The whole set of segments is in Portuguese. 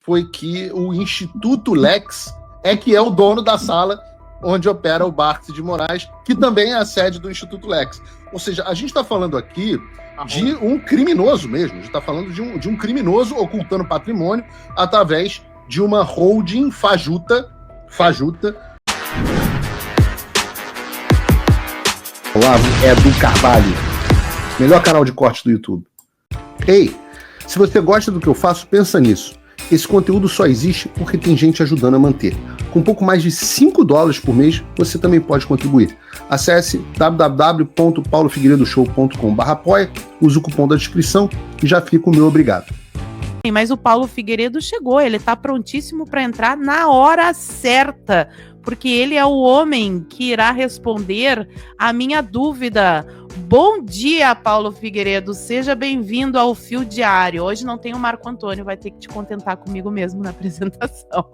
foi que o Instituto Lex é que é o dono da sala onde opera o Barthes de Moraes, que também é a sede do Instituto Lex. Ou seja, a gente está falando aqui de um criminoso mesmo, a gente está falando de um criminoso ocultando patrimônio através de uma holding fajuta. Olá, é do Carvalho, melhor canal de corte do YouTube. Ei, se você gosta do que eu faço, pensa nisso. Esse conteúdo só existe porque tem gente ajudando a manter. Com pouco mais de $5 por mês, você também pode contribuir. Acesse www.paulofigueiredoshow.com/apoia, use o cupom da descrição e já fica o meu obrigado. Mas o Paulo Figueiredo chegou, ele está prontíssimo para entrar na hora certa, porque ele é o homem que irá responder a minha dúvida. Bom dia, Paulo Figueiredo, seja bem-vindo ao Fio Diário. Hoje não tem o Marco Antônio, vai ter que te contentar comigo mesmo na apresentação.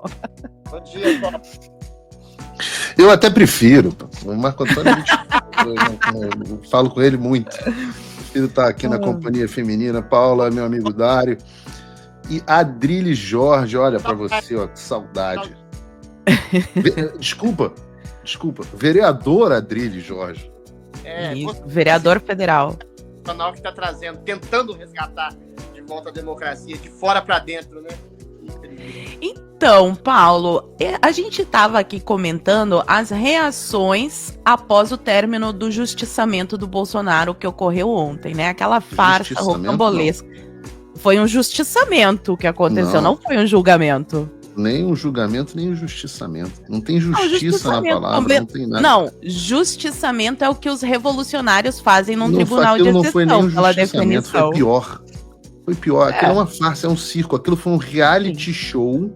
Bom dia, Paulo. Eu até prefiro. O Marco Antônio, eu falo com ele muito. Prefiro estar aqui na companhia feminina. Paula, meu amigo Dário. E Adrilles Jorge, olha pra você, ó, que saudade. Desculpa. Vereador Adrilles Jorge. Vereador federal. O canal que está tentando resgatar de volta a democracia, de fora para dentro, né? Então, Paulo, a gente estava aqui comentando as reações após o término do justiçamento do Bolsonaro que ocorreu ontem, né? Aquela farsa rocambolesca. Foi um justiçamento que aconteceu, não foi um julgamento. Nem um julgamento, nem um justiçamento. Não tem justiça na palavra, não tem nada. Não, justiçamento é o que os revolucionários fazem num tribunal de exceção. Não foi nem um justiçamento, foi pior. Foi pior. Aquilo é uma farsa, é um circo. Aquilo foi um reality show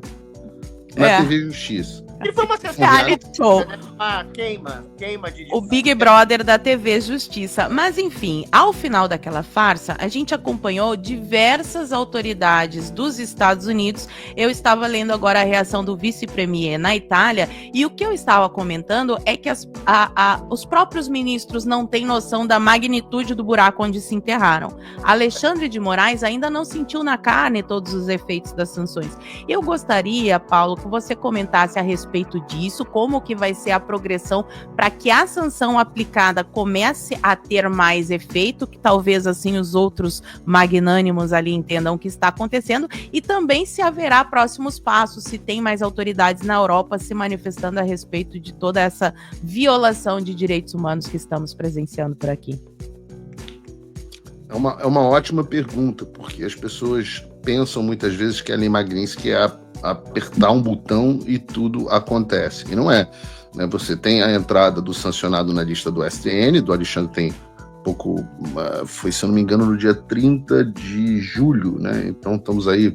na TV Justiça. Ele foi uma reality show. Uma queima de... O Big Brother da TV Justiça. Mas, enfim, ao final daquela farsa, a gente acompanhou diversas autoridades dos Estados Unidos. Eu estava lendo agora a reação do vice-premier na Itália, e o que eu estava comentando é que os próprios ministros não têm noção da magnitude do buraco onde se enterraram. Alexandre de Moraes ainda não sentiu na carne todos os efeitos das sanções. Eu gostaria, Paulo, que você comentasse a respeito disso, como que vai ser a progressão para que a sanção aplicada comece a ter mais efeito, que talvez assim os outros magnânimos ali entendam o que está acontecendo, e também se haverá próximos passos, se tem mais autoridades na Europa se manifestando a respeito de toda essa violação de direitos humanos que estamos presenciando por aqui. É uma ótima pergunta, porque as pessoas pensam muitas vezes que a lei Magnitsky é apertar um botão e tudo acontece. E não é. Né? Você tem a entrada do sancionado na lista do STN, do Alexandre tem pouco... foi, se eu não me engano, no dia 30 de julho. Né? Então estamos aí,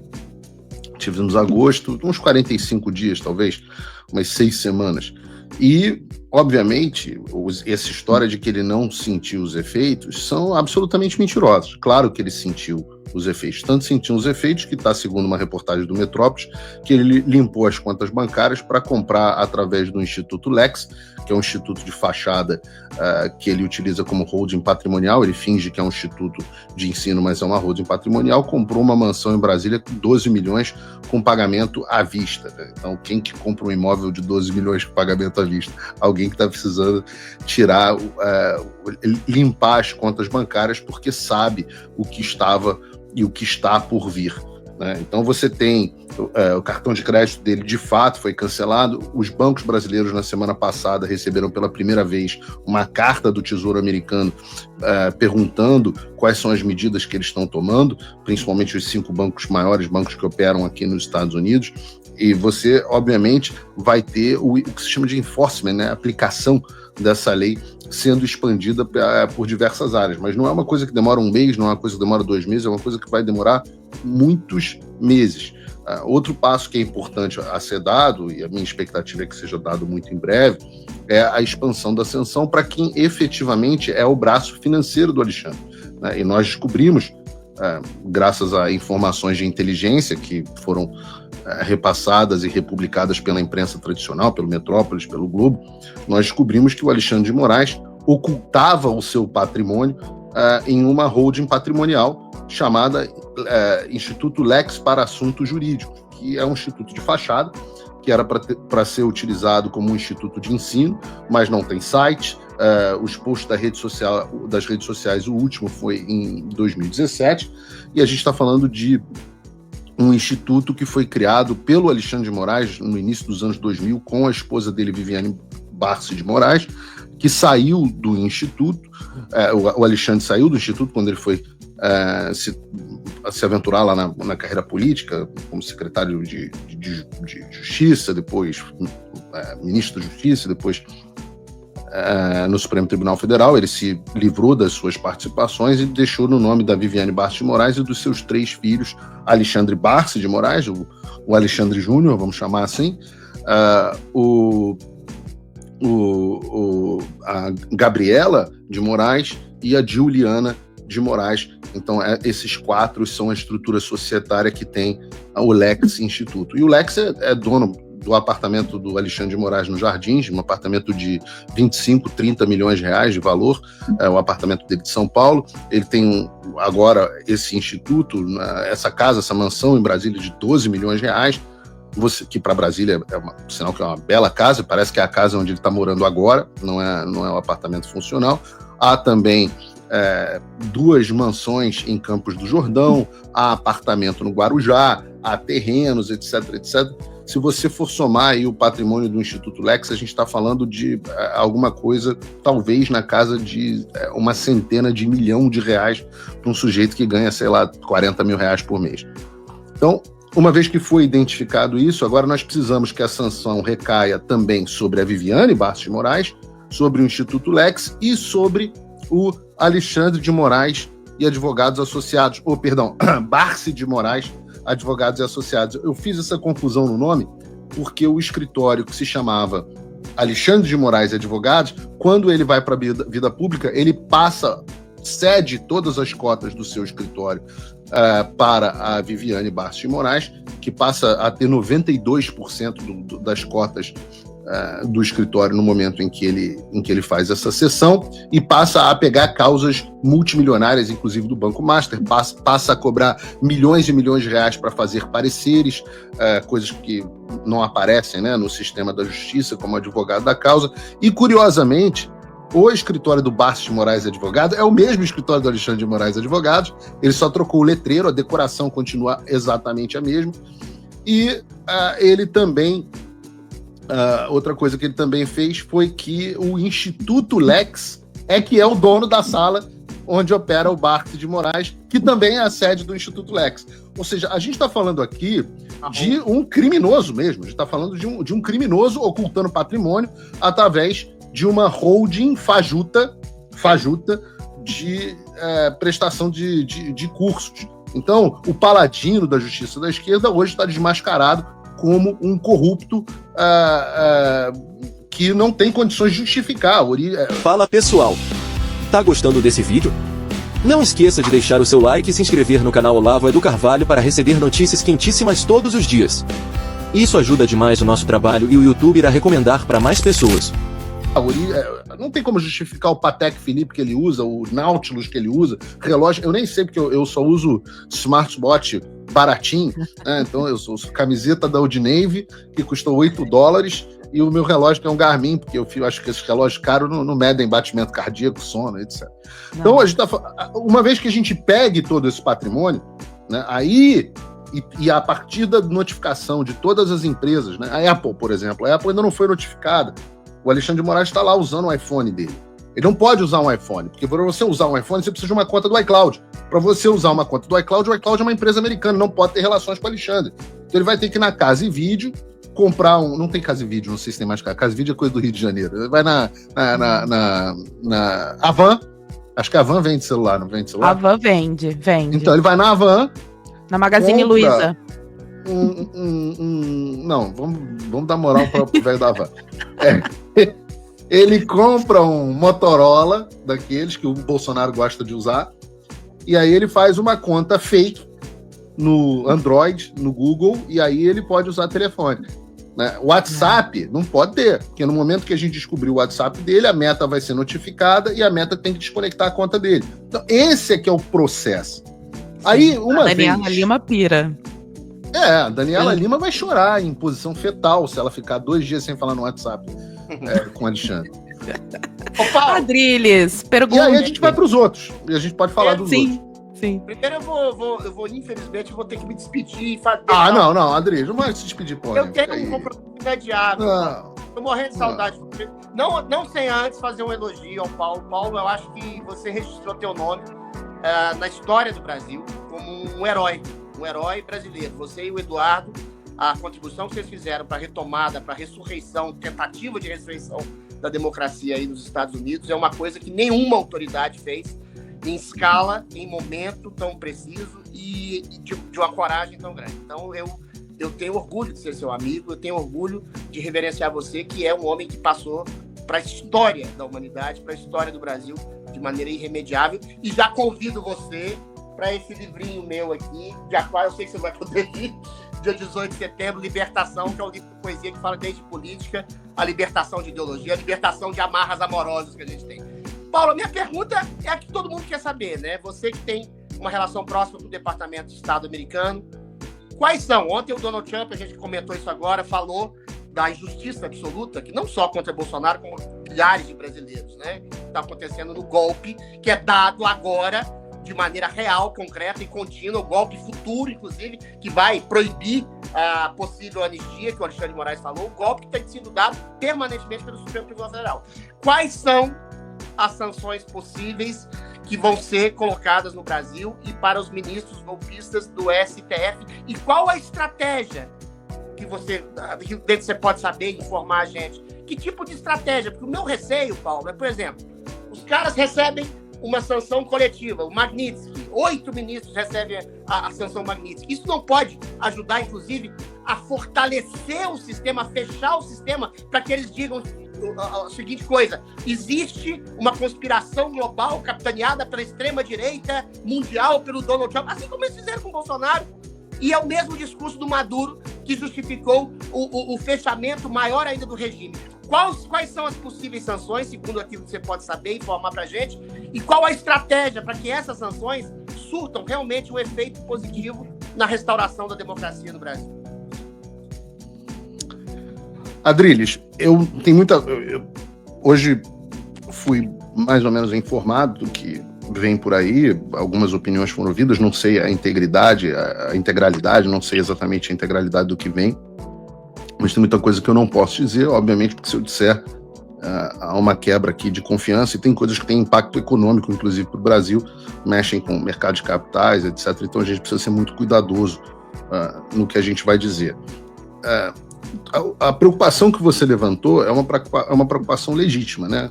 tivemos agosto, uns 45 dias, talvez, umas 6 semanas. E, obviamente, essa história de que ele não sentiu os efeitos são absolutamente mentirosos. Claro que ele sentiu os efeitos. Tanto sentiu os efeitos que está, segundo uma reportagem do Metrópolis, que ele limpou as contas bancárias para comprar através do Instituto Lex, que é um instituto de fachada que ele utiliza como holding patrimonial. Ele finge que é um instituto de ensino, mas é uma holding patrimonial. Comprou uma mansão em Brasília com 12 milhões com pagamento à vista. Né? Então, quem que compra um imóvel de 12 milhões com pagamento à vista? Alguém que está precisando tirar, limpar as contas bancárias porque sabe o que estava e o que está por vir. Né? Então você tem o cartão de crédito dele de fato foi cancelado. Os bancos brasileiros na semana passada receberam pela primeira vez uma carta do Tesouro Americano perguntando quais são as medidas que eles estão tomando, principalmente os 5 maiores bancos que operam aqui nos Estados Unidos. E você, obviamente, vai ter o que se chama de enforcement, né? A aplicação dessa lei sendo expandida por diversas áreas. Mas não é uma coisa que demora um mês, não é uma coisa que demora 2 meses, é uma coisa que vai demorar muitos meses. Outro passo que é importante a ser dado, e a minha expectativa é que seja dado muito em breve, é a expansão da sanção para quem efetivamente é o braço financeiro do Alexandre. Né? E nós descobrimos, graças a informações de inteligência que foram repassadas e republicadas pela imprensa tradicional, pelo Metrópolis, pelo Globo, nós descobrimos que o Alexandre de Moraes ocultava o seu patrimônio em uma holding patrimonial chamada Instituto Lex para Assuntos Jurídicos. que é um instituto de fachada, que era para ser utilizado como um instituto de ensino, mas não tem site. Os posts das redes sociais, o último foi em 2017, e a gente está falando de um instituto que foi criado pelo Alexandre de Moraes no início dos anos 2000, com a esposa dele, Viviane Barsi de Moraes, que saiu do instituto. O Alexandre saiu do instituto quando ele foi se aventurar lá na carreira política, como secretário de Justiça, depois ministro da Justiça, depois no Supremo Tribunal Federal. Ele se livrou das suas participações e deixou no nome da Viviane Barsi de Moraes e dos seus 3 filhos, Alexandre Barsi de Moraes, o Alexandre Júnior, vamos chamar assim, a Gabriela de Moraes e a Juliana de Moraes. Então, esses 4 são a estrutura societária que tem o Lex Instituto. E o Lex é dono do apartamento do Alexandre de Moraes nos Jardins, um apartamento de 25, 30 milhões de reais de valor, o apartamento dele de São Paulo. Ele tem agora esse instituto, essa casa, essa mansão em Brasília de 12 milhões de reais, que para Brasília sinal que é uma bela casa, parece que é a casa onde ele está morando agora, não é um apartamento funcional. Há também 2 mansões em Campos do Jordão, há apartamento no Guarujá, há terrenos, etc, etc. Se você for somar aí o patrimônio do Instituto Lex, a gente está falando de alguma coisa, talvez na casa de uma centena de milhão de reais para um sujeito que ganha, sei lá, 40 mil reais por mês. Então, uma vez que foi identificado isso, agora nós precisamos que a sanção recaia também sobre a Viviane Barsi de Moraes, sobre o Instituto Lex e sobre o Alexandre de Moraes e Advogados Associados, Barsi de Moraes, Advogados e Associados. Eu fiz essa confusão no nome porque o escritório que se chamava Alexandre de Moraes e Advogados, quando ele vai para a vida pública, ele cede todas as cotas do seu escritório para a Viviane Barsi de Moraes, que passa a ter 92% das cotas do escritório no momento em que ele faz essa cessão, e passa a pegar causas multimilionárias, inclusive do Banco Master, passa a cobrar milhões e milhões de reais para fazer pareceres, coisas que não aparecem, né, no sistema da justiça como advogado da causa. E, curiosamente, o escritório do Barsi de Moraes Advogado é o mesmo escritório do Alexandre de Moraes Advogados, ele só trocou o letreiro, a decoração continua exatamente a mesma. E ele também... outra coisa que ele também fez foi que o Instituto Lex que é o dono da sala onde opera o Barsi de Moraes, que também é a sede do Instituto Lex. Ou seja, a gente está falando aqui de um criminoso mesmo, a gente está falando de um criminoso ocultando patrimônio através de uma holding fajuta de prestação de cursos. Então, o paladino da justiça da esquerda hoje está desmascarado como um corrupto que não tem condições de justificar. Fala, pessoal! Tá gostando desse vídeo? Não esqueça de deixar o seu like e se inscrever no canal Olavo Edu Carvalho para receber notícias quentíssimas todos os dias. Isso ajuda demais o nosso trabalho e o YouTube irá recomendar para mais pessoas. Não tem como justificar o Patek Philippe que ele usa, o Nautilus que ele usa, relógio. Eu nem sei, porque eu só uso smartwatch baratinho, né? Então eu sou camiseta da Old Navy, que custou $8, e o meu relógio que é um Garmin, porque eu acho que esses relógios caros não medem batimento cardíaco, sono, etc. Não. Então, a gente uma vez que a gente pegue todo esse patrimônio, né, aí... E a partir da notificação de todas as empresas, né, a Apple, por exemplo, a Apple ainda não foi notificada. O Alexandre de Moraes está lá usando o iPhone dele. Ele não pode usar um iPhone, porque para você usar um iPhone, você precisa de uma conta do iCloud. Para você usar uma conta do iCloud, o iCloud é uma empresa americana, não pode ter relações com o Alexandre. Então ele vai ter que ir na Casa e Vídeo, comprar um... Não tem Casa e Vídeo, não sei se tem mais casa. Casa e Vídeo é coisa do Rio de Janeiro. Ele vai na Havan. Acho que a Havan vende celular, não vende celular? A Havan vende. Então ele vai na Havan. Na Magazine Luiza. Não, vamos dar moral para o velho da Havan. Ele compra um Motorola, daqueles que o Bolsonaro gosta de usar, e aí ele faz uma conta fake no Android, no Google, e aí ele pode usar telefone. Né? O WhatsApp não pode ter, porque no momento que a gente descobrir o WhatsApp dele, a Meta vai ser notificada e a Meta tem que desconectar a conta dele. Então, esse é que é o processo. Aí, uma vez... Daniela Lima pira. A Daniela Lima vai chorar em posição fetal se ela ficar 2 dias sem falar no WhatsApp com o Alexandre. Ô, Paulo, Adriles, pergunta. E aí a gente vai para os outros. E a gente pode falar dos outros. Sim. primeiro eu vou, infelizmente, eu vou ter que me despedir e fazer. Não, Adriles, não vai se despedir, pô. Eu tenho um compromisso imediato. Não. Tô morrendo de saudade. Não sem antes fazer um elogio ao Paulo. Paulo, eu acho que você registrou teu nome na história do Brasil como um herói brasileiro. Você e o Eduardo, a contribuição que vocês fizeram para a retomada, para a ressurreição, tentativa de ressurreição da democracia aí nos Estados Unidos é uma coisa que nenhuma autoridade fez em escala, em momento tão preciso e de uma coragem tão grande. Então, eu tenho orgulho de ser seu amigo, eu tenho orgulho de reverenciar você, que é um homem que passou para a história da humanidade, para a história do Brasil, de maneira irremediável. E já convido você para esse livrinho meu aqui, dia qual eu sei que você vai poder ir, dia 18 de setembro, Libertação, que é um livro de poesia que fala desde política, a libertação de ideologia, a libertação de amarras amorosas que a gente tem. Paulo, a minha pergunta é a que todo mundo quer saber, né? Você que tem uma relação próxima com o Departamento de Estado americano, quais são? Ontem o Donald Trump, a gente comentou isso agora, falou da injustiça absoluta, que não só contra Bolsonaro, como milhares de brasileiros, né? Está acontecendo no golpe, que é dado agora de maneira real, concreta e contínua, o golpe futuro, inclusive, que vai proibir a possível anistia, que o Alexandre de Moraes falou, o golpe que tem sido dado permanentemente pelo Supremo Tribunal Federal. Quais são as sanções possíveis que vão ser colocadas no Brasil e para os ministros golpistas do STF? E qual a estratégia que você pode saber e informar a gente? Que tipo de estratégia? Porque o meu receio, Paulo, é, por exemplo, os caras recebem uma sanção coletiva, o Magnitsky, 8 ministros recebem a sanção Magnitsky. Isso não pode ajudar, inclusive, a fortalecer o sistema, a fechar o sistema, para que eles digam a seguinte coisa: existe uma conspiração global capitaneada pela extrema-direita mundial, pelo Donald Trump, assim como eles fizeram com o Bolsonaro. E é o mesmo discurso do Maduro que justificou o fechamento maior ainda do regime. Quais são as possíveis sanções, segundo aquilo que você pode saber e informar para a gente? E qual a estratégia para que essas sanções surtam realmente um efeito positivo na restauração da democracia no Brasil? Adriles, hoje fui mais ou menos informado do que vem por aí, algumas opiniões foram ouvidas, não sei a integralidade, não sei exatamente a integralidade do que vem, mas tem muita coisa que eu não posso dizer, obviamente, porque se eu disser, há uma quebra aqui de confiança, e tem coisas que têm impacto econômico, inclusive para o Brasil, mexem com o mercado de capitais, etc. Então a gente precisa ser muito cuidadoso no que a gente vai dizer. A preocupação que você levantou é uma preocupação legítima, né?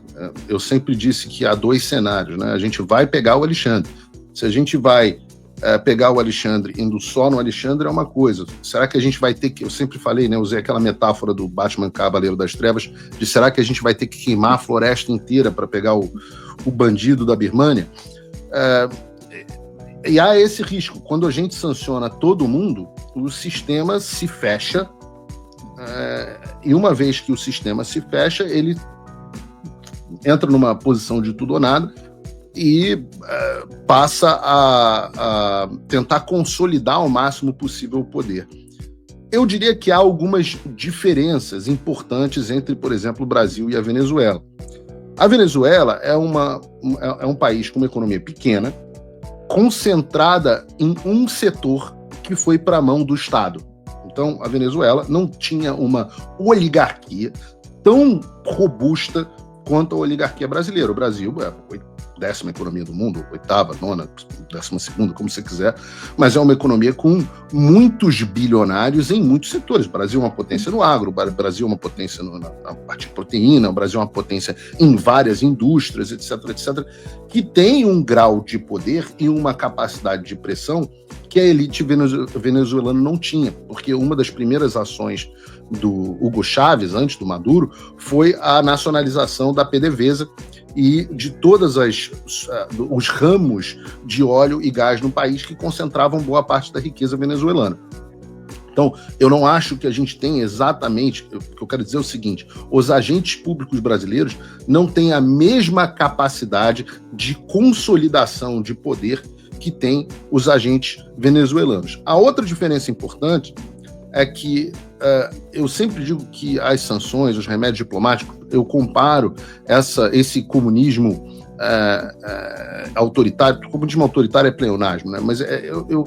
Eu sempre disse que há 2 cenários, né? A gente vai pegar o Alexandre. Se a gente vai pegar o Alexandre indo só no Alexandre é uma coisa. Será que a gente vai ter que... Eu sempre falei, né? Usei aquela metáfora do Batman Cavaleiro das Trevas, de será que a gente vai ter que queimar a floresta inteira para pegar o bandido da Birmânia? E há esse risco. Quando a gente sanciona todo mundo, o sistema se fecha. E uma vez que o sistema se fecha, ele entra numa posição de tudo ou nada e passa a tentar consolidar ao máximo possível o poder. Eu diria que há algumas diferenças importantes entre, por exemplo, o Brasil e a Venezuela. A Venezuela é um país com uma economia pequena, concentrada em um setor que foi para a mão do Estado. Então, a Venezuela não tinha uma oligarquia tão robusta quanto a oligarquia brasileira. O Brasil é a 10ª economia do mundo, 8ª, 9ª, 12ª, como você quiser, mas é uma economia com muitos bilionários em muitos setores. O Brasil é uma potência no agro, o Brasil é uma potência na parte de proteína, o Brasil é uma potência em várias indústrias, etc., etc., que tem um grau de poder e uma capacidade de pressão que a elite venezuelana não tinha, porque uma das primeiras ações do Hugo Chávez, antes do Maduro, foi a nacionalização da PDVSA e de todos os ramos de óleo e gás no país que concentravam boa parte da riqueza venezuelana. Então, eu não acho que a gente tem exatamente... O que eu quero dizer é o seguinte: os agentes públicos brasileiros não têm a mesma capacidade de consolidação de poder que tem os agentes venezuelanos. A outra diferença importante é que eu sempre digo que as sanções, os remédios diplomáticos, eu comparo esse comunismo autoritário, o comunismo autoritário é pleonasmo, né? Mas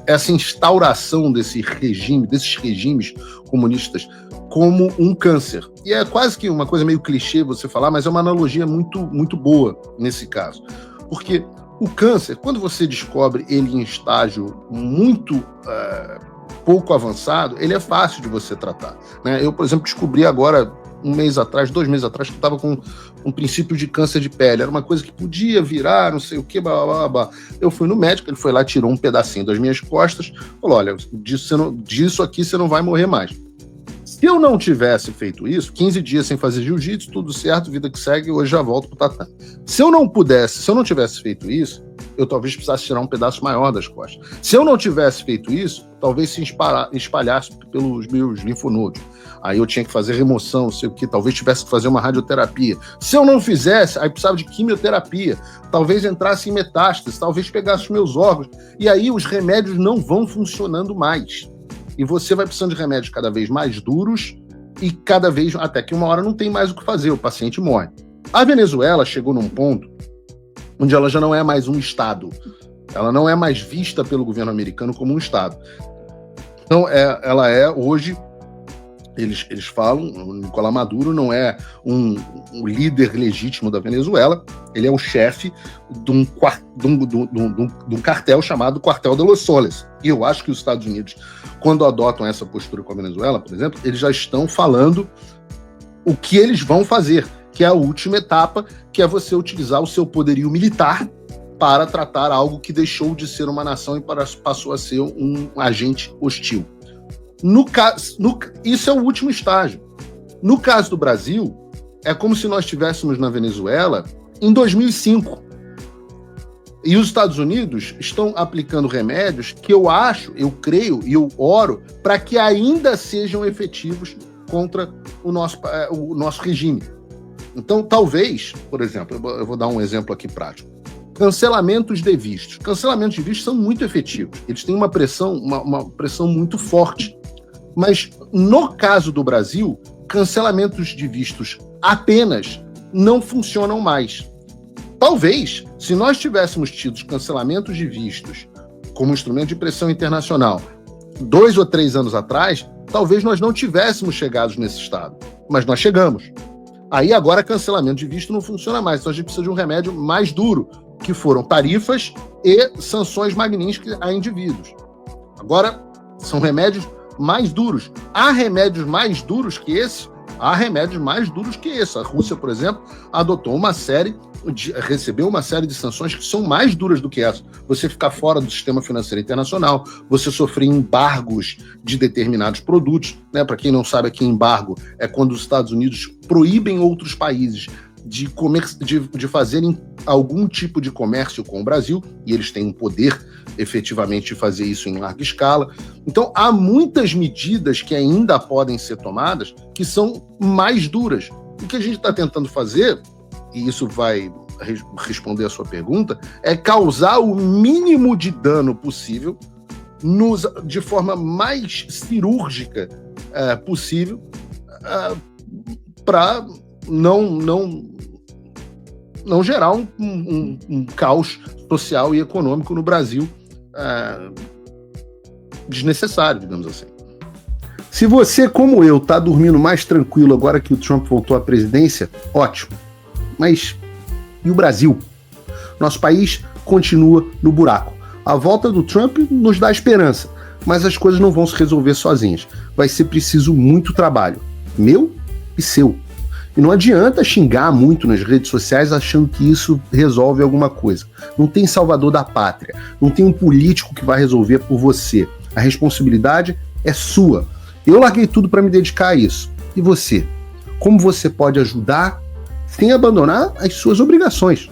essa instauração desses regimes comunistas como um câncer. E é quase que uma coisa meio clichê você falar, mas é uma analogia muito, muito boa nesse caso. Porque o câncer, quando você descobre ele em estágio muito pouco avançado, ele é fácil de você tratar, né? Eu, por exemplo, descobri agora, 2 meses atrás, que eu estava com um princípio de câncer de pele. Era uma coisa que podia virar, não sei o que, blá, blá, blá. Eu fui no médico, ele foi lá, tirou um pedacinho das minhas costas, falou, olha, disso aqui você não vai morrer mais. Se eu não tivesse feito isso, 15 dias sem fazer jiu-jitsu, tudo certo, vida que segue, hoje já volto pro tatame. Se eu não tivesse feito isso, eu talvez precisasse tirar um pedaço maior das costas. Se eu não tivesse feito isso, talvez se espalhasse pelos meus linfonodos. Aí eu tinha que fazer remoção, não sei o que, talvez tivesse que fazer uma radioterapia. Se eu não fizesse, aí precisava de quimioterapia, talvez entrasse em metástase, talvez pegasse os meus órgãos, e aí os remédios não vão funcionando mais. E você vai precisando de remédios cada vez mais duros e cada vez, até que uma hora não tem mais o que fazer, o paciente morre. A Venezuela chegou num ponto onde ela já não é mais um Estado. Ela não é mais vista pelo governo americano como um Estado. Então, ela é hoje, eles falam, o Nicolás Maduro não é um líder legítimo da Venezuela, ele é o chefe de um cartel chamado Cartel de los Soles. E eu acho que os Estados Unidos, quando adotam essa postura com a Venezuela, por exemplo, eles já estão falando o que eles vão fazer, que é a última etapa, que é você utilizar o seu poderio militar para tratar algo que deixou de ser uma nação e passou a ser um agente hostil. Isso é o último estágio. No caso do Brasil, é como se nós estivéssemos na Venezuela em 2005. E os Estados Unidos estão aplicando remédios que eu creio e eu oro para que ainda sejam efetivos contra o nosso regime. Então, talvez, por exemplo, eu vou dar um exemplo aqui prático. Cancelamentos de vistos. Cancelamentos de vistos são muito efetivos. Eles têm uma pressão muito forte. Mas, no caso do Brasil, cancelamentos de vistos apenas não funcionam mais. Talvez, se nós tivéssemos tido cancelamentos de vistos como instrumento de pressão internacional 2 ou 3 anos atrás, talvez nós não tivéssemos chegado nesse estado. Mas nós chegamos. Aí agora cancelamento de visto não funciona mais, então a gente precisa de um remédio mais duro, que foram tarifas e sanções magníficas a indivíduos. Agora são remédios mais duros. Há remédios mais duros que esse? Há remédios mais duros que esse. A Rússia, por exemplo, recebeu uma série de sanções que são mais duras do que essa. Você ficar fora do sistema financeiro internacional, você sofrer embargos de determinados produtos, né? Para quem não sabe, aqui embargo é quando os Estados Unidos proíbem outros países de fazerem algum tipo de comércio com o Brasil, e eles têm um poder efetivamente de fazer isso em larga escala. Então, há muitas medidas que ainda podem ser tomadas que são mais duras. O que a gente está tentando fazer, e isso vai responder a sua pergunta, é causar o mínimo de dano possível de forma mais cirúrgica possível para não gerar um caos social e econômico no Brasil desnecessário, digamos assim. Se você, como eu, está dormindo mais tranquilo agora que o Trump voltou à presidência, ótimo. Mas e o Brasil? Nosso país continua no buraco. A volta do Trump nos dá esperança, mas as coisas não vão se resolver sozinhas. Vai ser preciso muito trabalho, meu e seu. E não adianta xingar muito nas redes sociais achando que isso resolve alguma coisa. Não tem salvador da pátria. Não tem um político que vai resolver por você. A responsabilidade é sua. Eu larguei tudo para me dedicar a isso. E você? Como você pode ajudar sem abandonar as suas obrigações?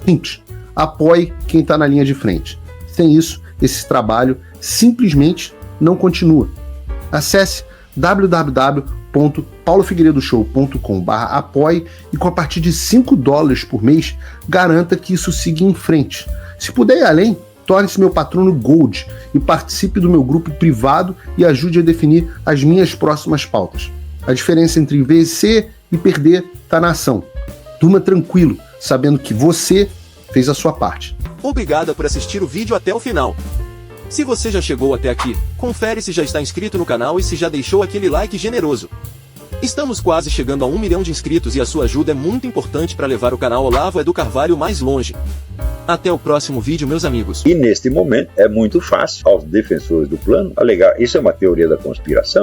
Simples. Apoie quem está na linha de frente. Sem isso, esse trabalho simplesmente não continua. Acesse www.paulofigueiredoshow.com/apoie e com a partir de $5 por mês, garanta que isso siga em frente. Se puder ir além, Torne-se meu patrono Gold e participe do meu grupo privado e ajude a definir as minhas próximas pautas. A diferença entre vencer e perder está na ação. Durma tranquilo, sabendo que você fez a sua parte. Obrigado por assistir o vídeo até o final. Se você já chegou até aqui, confere se já está inscrito no canal e se já deixou aquele like generoso. Estamos quase chegando a 1 milhão de inscritos e a sua ajuda é muito importante para levar o canal Olavo do Carvalho mais longe. Até o próximo vídeo, meus amigos. E neste momento é muito fácil aos defensores do plano alegar isso é uma teoria da conspiração.